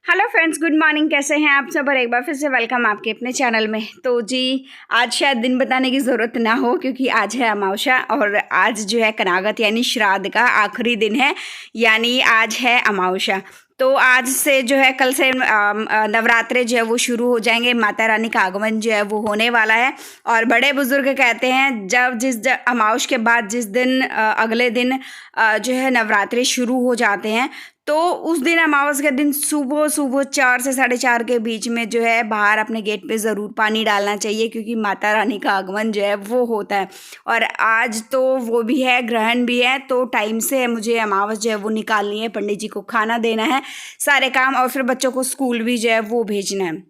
Hello friends, good morning. कैसे हैं आप सब? और एक बार फिर से वेलकम आपके अपने चैनल में। तो जी, आज शायद दिन बताने की ज़रूरत ना हो क्योंकि आज है अमावस्या और आज जो है कनागत यानी श्राद्ध का आखिरी दिन है, यानी आज है अमावस्या। तो आज से जो है कल से नवरात्रे जो है वो शुरू हो जाएंगे। माता रानी का आगमन जो है वो होने वाला है। और बड़े बुजुर्ग कहते हैं जिस अमावस्या के बाद जिस दिन अगले दिन जो है नवरात्रे शुरू हो जाते हैं, तो उस दिन अमावस्या के दिन सुबह सुबह 4 से 4:30 के बीच में जो है बाहर अपने गेट पे ज़रूर पानी डालना चाहिए, क्योंकि माता रानी का आगमन जो है वो होता है। और आज तो वो भी है, ग्रहण भी है, तो टाइम से मुझे अमावस्या जो है वो निकालनी है, पंडित जी को खाना देना है, सारे काम, और फिर बच्चों को स्कूल भी जो है वो भेजना है।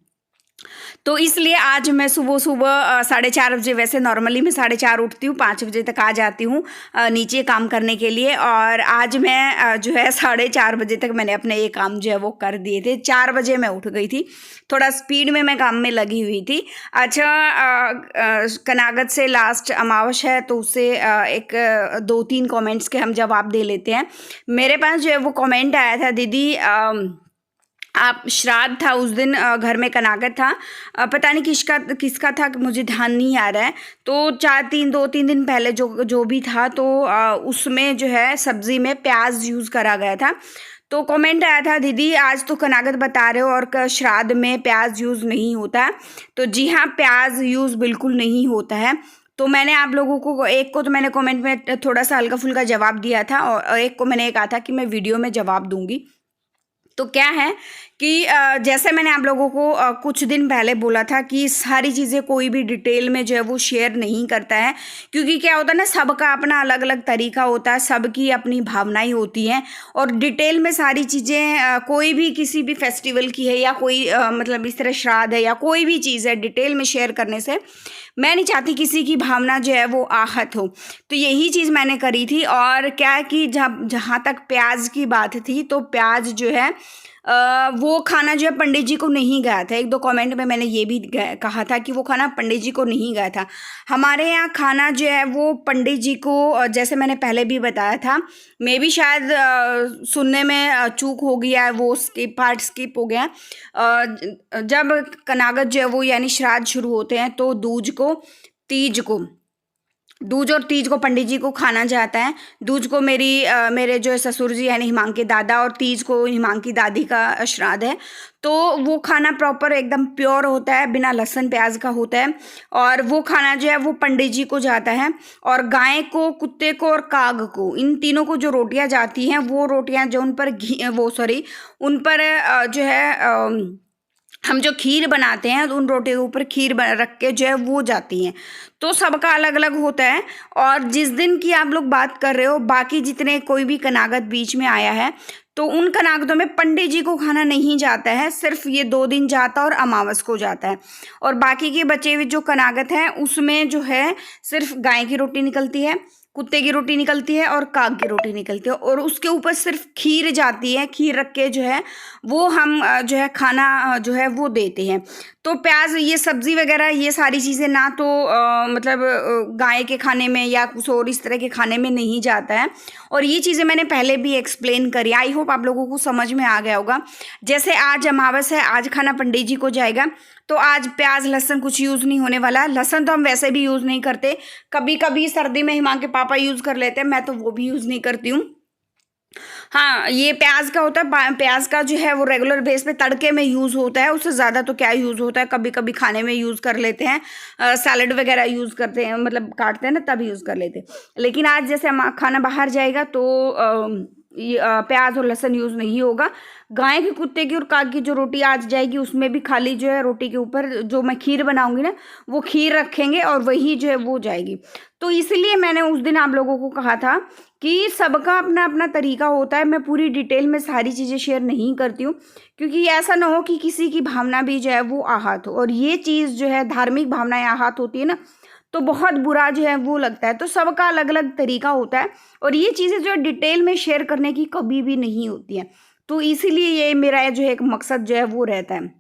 तो इसलिए आज मैं सुबह सुबह 4:30 बजे, वैसे नॉर्मली मैं 4:30 उठती हूँ, 5 बजे तक आ जाती हूँ नीचे काम करने के लिए। और आज मैं जो है 4:30 बजे तक मैंने अपने ये काम जो है वो कर दिए थे। 4 बजे मैं उठ गई थी, थोड़ा स्पीड में मैं काम में लगी हुई थी। अच्छा, कनागत से लास्ट अमावस्या है, तो उससे एक 2-3 कमेंट्स के हम जवाब दे लेते हैं। मेरे पास जो है वो कमेंट आया था, दीदी आप श्राद्ध था उस दिन, घर में कनागत था, पता नहीं किसका था, मुझे ध्यान नहीं आ रहा है। तो 2-3 दिन पहले जो भी था, तो उसमें जो है सब्जी में प्याज यूज़ करा गया था। तो कमेंट आया था, दीदी आज तो कनागत बता रहे हो और श्राद्ध में प्याज यूज़ नहीं होता। तो जी हाँ, प्याज यूज़ बिल्कुल नहीं होता है। तो मैंने आप लोगों को, एक को तो मैंने कमेंट में थोड़ा सा हल्का फुल्का जवाब दिया था, और एक को मैंने कहा था कि मैं वीडियो में जवाब दूंगी। तो क्या है कि जैसे मैंने आप लोगों को कुछ दिन पहले बोला था कि सारी चीज़ें कोई भी डिटेल में जो है वो शेयर नहीं करता है, क्योंकि क्या होता है ना, सबका अपना अलग अलग तरीका होता है, सबकी अपनी भावनाएं होती हैं। और डिटेल में सारी चीज़ें कोई भी किसी भी फेस्टिवल की है या कोई मतलब इस तरह श्राद्ध है या कोई भी चीज़ है, डिटेल में शेयर करने से मैं नहीं चाहती किसी की भावना जो है वो आहत हो। तो यही चीज़ मैंने करी थी। और क्या है कि जहाँ तक प्याज की बात थी, तो प्याज जो है वो खाना जो है पंडित जी को नहीं गया था। 1-2 कमेंट में मैंने ये भी कहा था कि वो खाना पंडित जी को नहीं गया था। हमारे यहाँ खाना जो है वो पंडित जी को, जैसे मैंने पहले भी बताया था, मे भी शायद सुनने में चूक हो गया है, वो पार्ट स्किप हो गया। जब कनागत जो है वो यानी श्राद्ध शुरू होते हैं, तो दूज और तीज को पंडित जी को खाना जाता है। दूज को मेरे जो ससुर जी यानी हिमांक के दादा, और तीज को हिमांक की दादी का श्राद्ध है। तो वो खाना प्रॉपर एकदम प्योर होता है, बिना लहसुन प्याज का होता है। और वो खाना जो है वो पंडित जी को जाता है। और गाय को, कुत्ते को और काग को, इन तीनों को जो रोटियां जाती हैं, वो रोटियां जो उन पर जो है हम जो खीर बनाते हैं, उन रोटियों के ऊपर खीर रख के जो है वो जाती हैं। तो सबका अलग अलग होता है। और जिस दिन की आप लोग बात कर रहे हो, बाकी जितने कोई भी कनागत बीच में आया है, तो उन कनागतों में पंडित जी को खाना नहीं जाता है, सिर्फ ये 2 दिन जाता है और अमावस को जाता है। और बाकी के बचे हुए जो कनागत हैं, उसमें जो है सिर्फ गाय की रोटी निकलती है, कुत्ते की रोटी निकलती है और काग की रोटी निकलती है, और उसके ऊपर सिर्फ खीर जाती है। खीर रख के जो है वो हम जो है खाना जो है वो देते हैं। तो प्याज, ये सब्जी वगैरह, ये सारी चीज़ें ना तो मतलब गाय के खाने में या कुछ और इस तरह के खाने में नहीं जाता है। और ये चीज़ें मैंने पहले भी एक्सप्लेन करी, आई होप आप लोगों को समझ में आ गया होगा। जैसे आज अमावस है, आज खाना पंडित जी को जाएगा, तो आज प्याज लहसुन कुछ यूज़ नहीं होने वाला। लहसुन तो हम वैसे भी यूज़ नहीं करते, कभी कभी सर्दी में हिमांक के पापा यूज़ कर लेते हैं, मैं तो वो भी यूज़ नहीं करती हूँ। हाँ, ये प्याज का होता है, प्याज का जो है वो रेगुलर बेस पे तड़के में यूज़ होता है, उससे ज़्यादा तो क्या यूज़ होता है, कभी कभी खाने में यूज़ कर लेते हैं, सैलड वगैरह यूज़ करते हैं, मतलब काटते हैं ना तब यूज़ कर लेते हैं। लेकिन आज जैसे हम खाना बाहर जाएगा, तो प्याज और लहसुन यूज़ नहीं होगा। गाय की, कुत्ते की और काग की जो रोटी आज जाएगी, उसमें भी खाली जो है रोटी के ऊपर जो मैं खीर बनाऊंगी ना, वो खीर रखेंगे और वही जो है वो जाएगी। तो इसलिए मैंने उस दिन आप लोगों को कहा था कि सबका अपना अपना तरीका होता है। मैं पूरी डिटेल में सारी चीज़ें शेयर नहीं करती हूँ, क्योंकि ऐसा ना हो कि किसी की भावना भी जो है वो आहत हो। और ये चीज़ जो है, धार्मिक भावनाएं आहत होती है ना, तो बहुत बुरा जो है वो लगता है। तो सबका अलग अलग तरीका होता है, और ये चीज़ें जो है डिटेल में शेयर करने की कभी भी नहीं होती हैं। तो इसीलिए ये मेरा जो है एक मकसद जो है वो रहता है।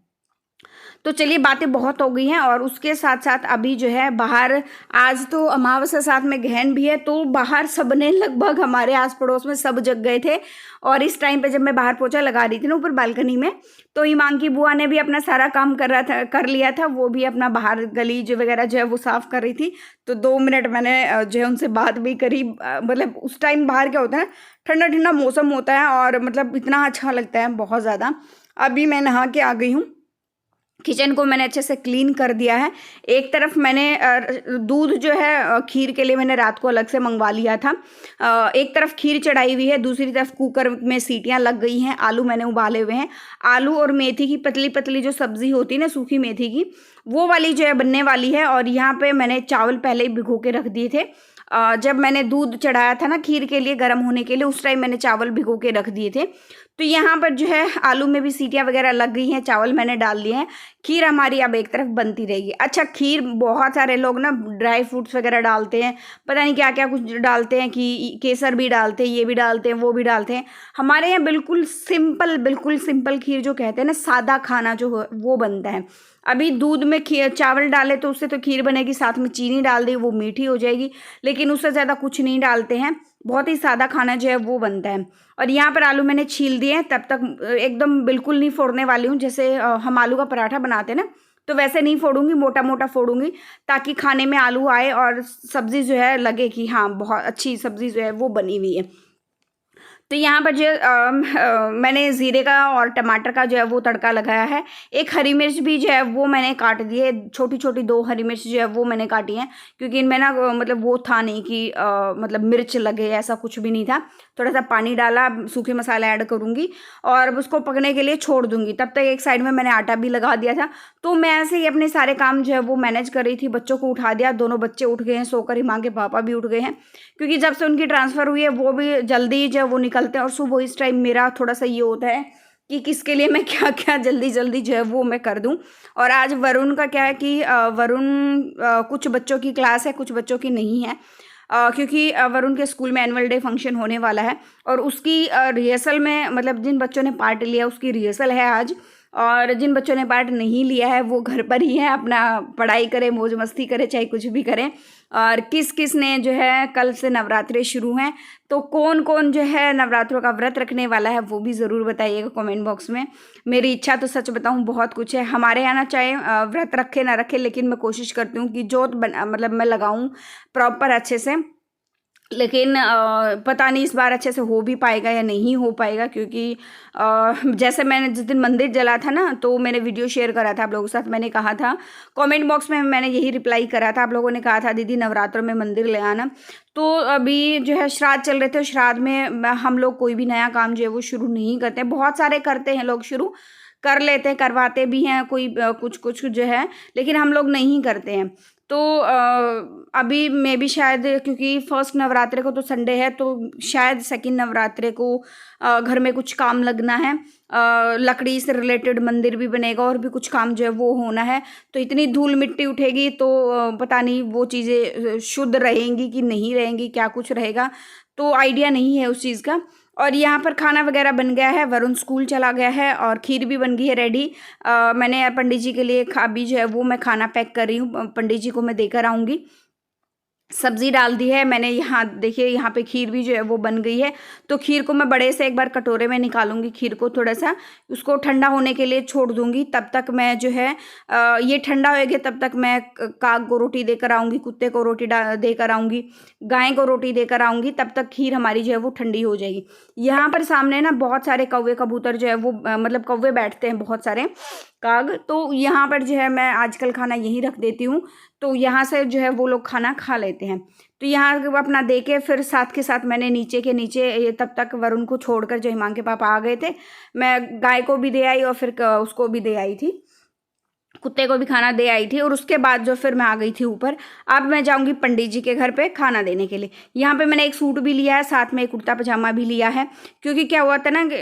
तो चलिए बातें बहुत हो गई हैं, और उसके साथ साथ अभी जो है बाहर आज तो अमावस्या साथ में गहन भी है, तो बाहर सबने लगभग हमारे आस पड़ोस में सब जग गए थे। और इस टाइम पे जब मैं बाहर पोछा लगा रही थी ना ऊपर बालकनी में, तो हिमांकी बुआ ने भी अपना सारा काम कर लिया था। वो भी अपना बाहर गली जो वगैरह जो है वो साफ़ कर रही थी। तो 2 मिनट मैंने जो है उनसे बात भी करी। मतलब उस टाइम बाहर क्या होता है, ठंडा ठंडा मौसम होता है और मतलब इतना अच्छा लगता है बहुत ज़्यादा। अभी मैं नहा के आ गई हूँ। किचन को मैंने अच्छे से क्लीन कर दिया है। एक तरफ मैंने दूध जो है खीर के लिए मैंने रात को अलग से मंगवा लिया था। एक तरफ खीर चढ़ाई हुई है, दूसरी तरफ कुकर में सीटियां लग गई हैं। आलू मैंने उबाले हुए हैं। आलू और मेथी की पतली पतली जो सब्ज़ी होती है ना, सूखी मेथी की, वो वाली जो है बनने वाली है। और यहाँ पे मैंने चावल पहले ही भिगो के रख दिए थे। जब मैंने दूध चढ़ाया था ना खीर के लिए गर्म होने के लिए, उस टाइम मैंने चावल भिगो के रख दिए थे। तो यहाँ पर जो है आलू में भी सीटियाँ वगैरह लग गई हैं, चावल मैंने डाल दिए हैं। खीर हमारी अब एक तरफ बनती रहेगी। अच्छा, खीर बहुत सारे लोग ना ड्राई फ्रूट्स वगैरह डालते हैं, पता नहीं क्या क्या कुछ डालते हैं, कि केसर भी डालते हैं, ये भी डालते हैं, वो भी डालते हैं। हमारे यहाँ बिल्कुल सिंपल खीर जो कहते हैं ना, सादा खाना जो वो बनता है। अभी दूध में चावल डाले तो उससे तो खीर बनेगी, साथ में चीनी डाल दी वो मीठी हो जाएगी, लेकिन उससे ज़्यादा कुछ नहीं डालते हैं। बहुत ही सादा खाना जो है वो बनता है। और यहाँ पर आलू मैंने छील दिए हैं, तब तक एकदम बिल्कुल नहीं फोड़ने वाली हूँ। जैसे हम आलू का पराठा बनाते हैं ना, तो वैसे नहीं फोड़ूंगी, मोटा मोटा फोड़ूंगी, ताकि खाने में आलू आए और सब्ज़ी जो है लगे कि हाँ बहुत अच्छी सब्ज़ी जो है वो बनी हुई है। तो यहाँ पर जो मैंने ज़ीरे का और टमाटर का जो है वो तड़का लगाया है। एक हरी मिर्च भी जो है वो मैंने काट दी है, छोटी छोटी 2 हरी मिर्च जो है वो मैंने काटी हैं, क्योंकि इनमें ना मतलब वो था नहीं कि मतलब मिर्च लगे, ऐसा कुछ भी नहीं था। थोड़ा सा पानी डाला, सूखे मसाले ऐड करूँगी और उसको पकने के लिए छोड़ दूँगी। तब तक एक साइड में मैंने आटा भी लगा दिया था। तो मैं ऐसे ही अपने सारे काम जो है वो मैनेज कर रही थी। बच्चों को उठा दिया, दोनों बच्चे उठ गए हैं सोकर, माँ के पापा भी उठ गए हैं, क्योंकि जब से उनकी ट्रांसफ़र हुई है वो भी जल्दी जो है वो निकलते हैं। और सुबह इस टाइम मेरा थोड़ा सा ये होता है कि किसके लिए मैं क्या क्या जल्दी जल्दी जो है वो मैं कर दूं। और आज वरुण का क्या है कि वरुण कुछ बच्चों की क्लास है, कुछ बच्चों की नहीं है, क्योंकि वरुण के स्कूल में एनुअल डे फंक्शन होने वाला है। और उसकी रिहर्सल में मतलब जिन बच्चों ने पार्ट लिया उसकी रिहर्सल है आज, और जिन बच्चों ने पार्ट नहीं लिया है वो घर पर ही है, अपना पढ़ाई करें, मौज मस्ती करें, चाहे कुछ भी करें। और किस किस ने जो है कल से नवरात्रे शुरू हैं, तो कौन कौन जो है नवरात्रों का व्रत रखने वाला है वो भी ज़रूर बताइएगा कमेंट बॉक्स में। मेरी इच्छा तो सच बताऊं बहुत कुछ है हमारे यहाँ ना, चाहे व्रत रखे ना रखे, लेकिन मैं कोशिश करती हूँ कि जोत मतलब मैं लगाऊँ प्रॉपर अच्छे से। लेकिन पता नहीं इस बार अच्छे से हो भी पाएगा या नहीं हो पाएगा, क्योंकि जैसे मैंने जिस दिन मंदिर जला था ना, तो मैंने वीडियो शेयर करा था आप लोगों के साथ। मैंने कहा था कमेंट बॉक्स में, मैंने यही रिप्लाई करा था। आप लोगों ने कहा था दीदी नवरात्रों में मंदिर ले आना। तो अभी जो है श्राद्ध चल रहे थे, श्राद्ध में हम लोग कोई भी नया काम जो है वो शुरू नहीं करते। बहुत सारे करते हैं लोग, शुरू कर लेते हैं, करवाते भी हैं कोई कुछ कुछ जो है, लेकिन हम लोग नहीं करते हैं। तो अभी मैं भी शायद, क्योंकि फर्स्ट नवरात्रे को तो संडे है, तो शायद सेकंड नवरात्रे को घर में कुछ काम लगना है, लकड़ी से रिलेटेड मंदिर भी बनेगा और भी कुछ काम जो है वो होना है। तो इतनी धूल मिट्टी उठेगी तो पता नहीं वो चीज़ें शुद्ध रहेंगी कि नहीं रहेंगी, क्या कुछ रहेगा, तो आइडिया नहीं है उस चीज़ का। और यहाँ पर खाना वगैरह बन गया है, वरुण स्कूल चला गया है और खीर भी बन गई है रेडी। मैंने पंडित जी के लिए अभी जो है वो मैं खाना पैक कर रही हूँ, पंडित जी को मैं देकर आऊँगी। सब्ज़ी डाल दी है मैंने। यहाँ देखिए, यहाँ पे खीर भी जो है वो बन गई है। तो खीर को मैं बड़े से एक बार कटोरे में निकालूंगी, खीर को थोड़ा सा उसको ठंडा होने के लिए छोड़ दूंगी। तब तक मैं जो है ये ठंडा होएगा, तब तक मैं काग को रोटी देकर आऊँगी, कुत्ते को रोटी देकर आऊँगी, गाय को रोटी देकर आऊँगी। तब तक खीर हमारी जो है वो ठंडी हो जाएगी। यहाँ पर सामने ना बहुत सारे कौवे कबूतर जो है वो मतलब कौवे बैठते हैं, बहुत सारे काग। तो यहाँ पर जो है मैं आजकल खाना यहीं रख देती हूँ, तो यहाँ से जो है वो लोग खाना खा लेते हैं। तो यहाँ अपना दे के फिर साथ के साथ मैंने नीचे के नीचे ये तब तक वरुण को छोड़कर जो हिमांग के पापा आ गए थे, मैं गाय को भी दे आई और फिर उसको भी दे आई थी, कुत्ते को भी खाना दे आई थी। और उसके बाद जो फिर मैं आ गई थी ऊपर। अब मैं जाऊंगी पंडित जी के घर पे खाना देने के लिए। यहाँ पे मैंने एक सूट भी लिया है, साथ में एक कुर्ता पजामा भी लिया है, क्योंकि क्या हुआ था ना कि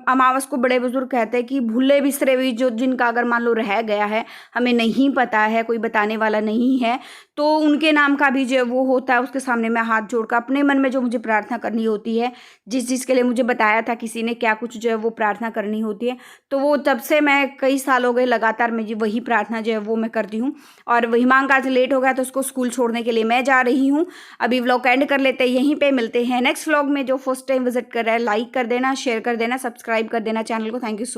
अमावस को बड़े बुजुर्ग कहते हैं कि भूले बिसरे हुए जो जिनका अगर मान लो रह गया है, हमें नहीं पता है, कोई बताने वाला नहीं है, तो उनके नाम का भी जो वो होता है, उसके सामने मैं हाथ जोड़कर अपने मन में जो मुझे प्रार्थना करनी होती है, जिस चीज़ के लिए मुझे बताया था किसी ने क्या कुछ जो है वो प्रार्थना करनी होती है, तो वो तब से मैं कई साल हो गए लगातार मैं वही प्रार्थना जो है वो मैं करती हूँ। और हिमांक आज लेट हो गया तो उसको स्कूल छोड़ने के लिए मैं जा रही हूँ। अभी व्लॉग एंड कर लेते हैं यहीं पे, मिलते हैं नेक्स्ट व्लॉग में। जो फर्स्ट टाइम विजिट कर रहा है लाइक कर देना, शेयर कर देना, सब्सक्राइब कर देना चैनल को। Thank you so